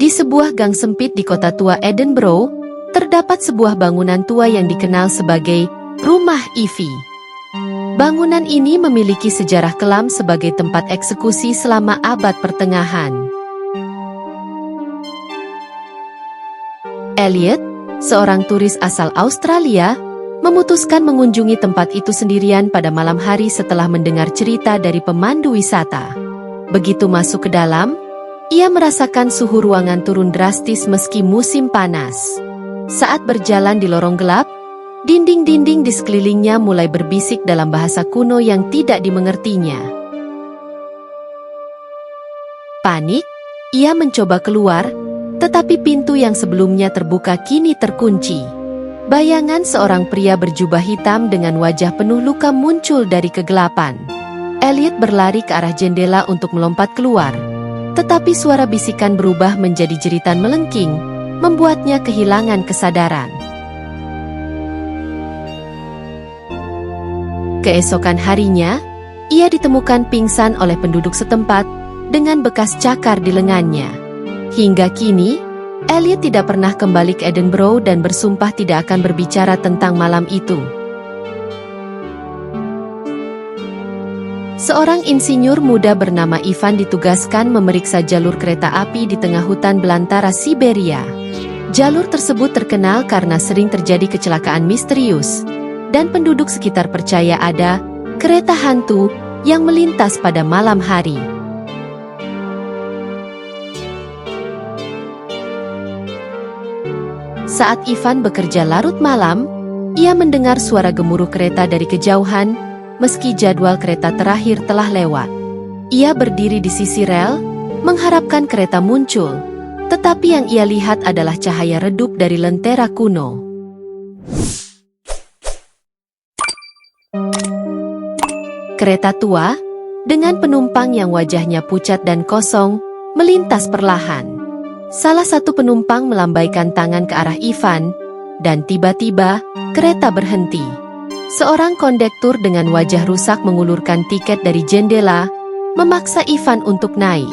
Di sebuah gang sempit di kota tua Edinburgh, terdapat sebuah bangunan tua yang dikenal sebagai Rumah Ivy. Bangunan ini memiliki sejarah kelam sebagai tempat eksekusi selama abad pertengahan. Elliot, seorang turis asal Australia, memutuskan mengunjungi tempat itu sendirian pada malam hari setelah mendengar cerita dari pemandu wisata. Begitu masuk ke dalam, ia merasakan suhu ruangan turun drastis meski musim panas. Saat berjalan di lorong gelap, dinding-dinding di sekelilingnya mulai berbisik dalam bahasa kuno yang tidak dimengertinya. Panik, ia mencoba keluar, tetapi pintu yang sebelumnya terbuka kini terkunci. Bayangan seorang pria berjubah hitam dengan wajah penuh luka muncul dari kegelapan. Elliot berlari ke arah jendela untuk melompat keluar, tetapi suara bisikan berubah menjadi jeritan melengking, membuatnya kehilangan kesadaran. Keesokan harinya, ia ditemukan pingsan oleh penduduk setempat dengan bekas cakar di lengannya. Hingga kini, Elliot tidak pernah kembali ke Edinburgh dan bersumpah tidak akan berbicara tentang malam itu. Seorang insinyur muda bernama Ivan ditugaskan memeriksa jalur kereta api di tengah hutan belantara Siberia. Jalur tersebut terkenal karena sering terjadi kecelakaan misterius, dan penduduk sekitar percaya ada kereta hantu yang melintas pada malam hari. Saat Ivan bekerja larut malam, ia mendengar suara gemuruh kereta dari kejauhan, meski jadwal kereta terakhir telah lewat. Ia berdiri di sisi rel, mengharapkan kereta muncul, tetapi yang ia lihat adalah cahaya redup dari lentera kuno. Kereta tua, dengan penumpang yang wajahnya pucat dan kosong, melintas perlahan. Salah satu penumpang melambaikan tangan ke arah Ivan, dan tiba-tiba, kereta berhenti. Seorang kondektur dengan wajah rusak mengulurkan tiket dari jendela, memaksa Ivan untuk naik.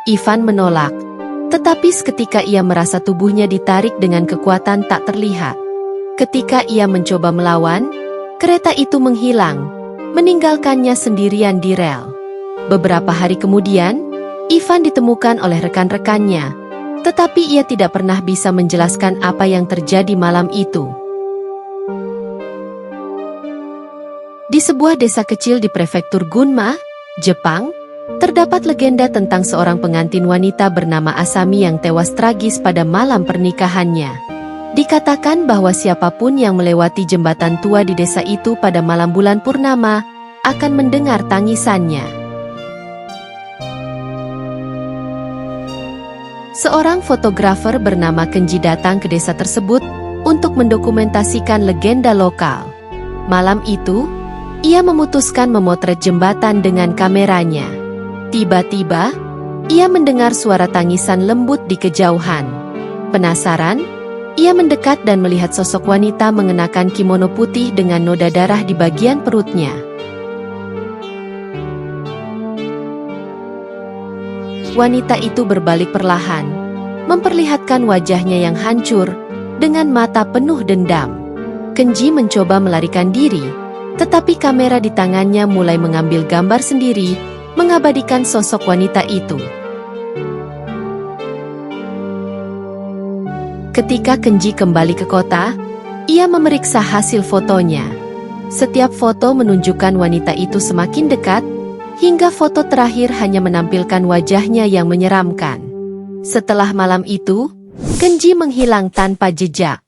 Ivan menolak, tetapi seketika ia merasa tubuhnya ditarik dengan kekuatan tak terlihat. Ketika ia mencoba melawan, kereta itu menghilang, meninggalkannya sendirian di rel. Beberapa hari kemudian, Ivan ditemukan oleh rekan-rekannya, tetapi ia tidak pernah bisa menjelaskan apa yang terjadi malam itu. Di sebuah desa kecil di prefektur Gunma, Jepang, terdapat legenda tentang seorang pengantin wanita bernama Asami yang tewas tragis pada malam pernikahannya. Dikatakan bahwa siapapun yang melewati jembatan tua di desa itu pada malam bulan purnama akan mendengar tangisannya. Seorang fotografer bernama Kenji datang ke desa tersebut untuk mendokumentasikan legenda lokal. Malam itu, ia memutuskan memotret jembatan dengan kameranya. Tiba-tiba, ia mendengar suara tangisan lembut di kejauhan. Penasaran? Ia mendekat dan melihat sosok wanita mengenakan kimono putih dengan noda darah di bagian perutnya. Wanita itu berbalik perlahan, memperlihatkan wajahnya yang hancur, dengan mata penuh dendam. Kenji mencoba melarikan diri, tetapi kamera di tangannya mulai mengambil gambar sendiri, mengabadikan sosok wanita itu. Ketika Kenji kembali ke kota, ia memeriksa hasil fotonya. Setiap foto menunjukkan wanita itu semakin dekat, hingga foto terakhir hanya menampilkan wajahnya yang menyeramkan. Setelah malam itu, Kenji menghilang tanpa jejak.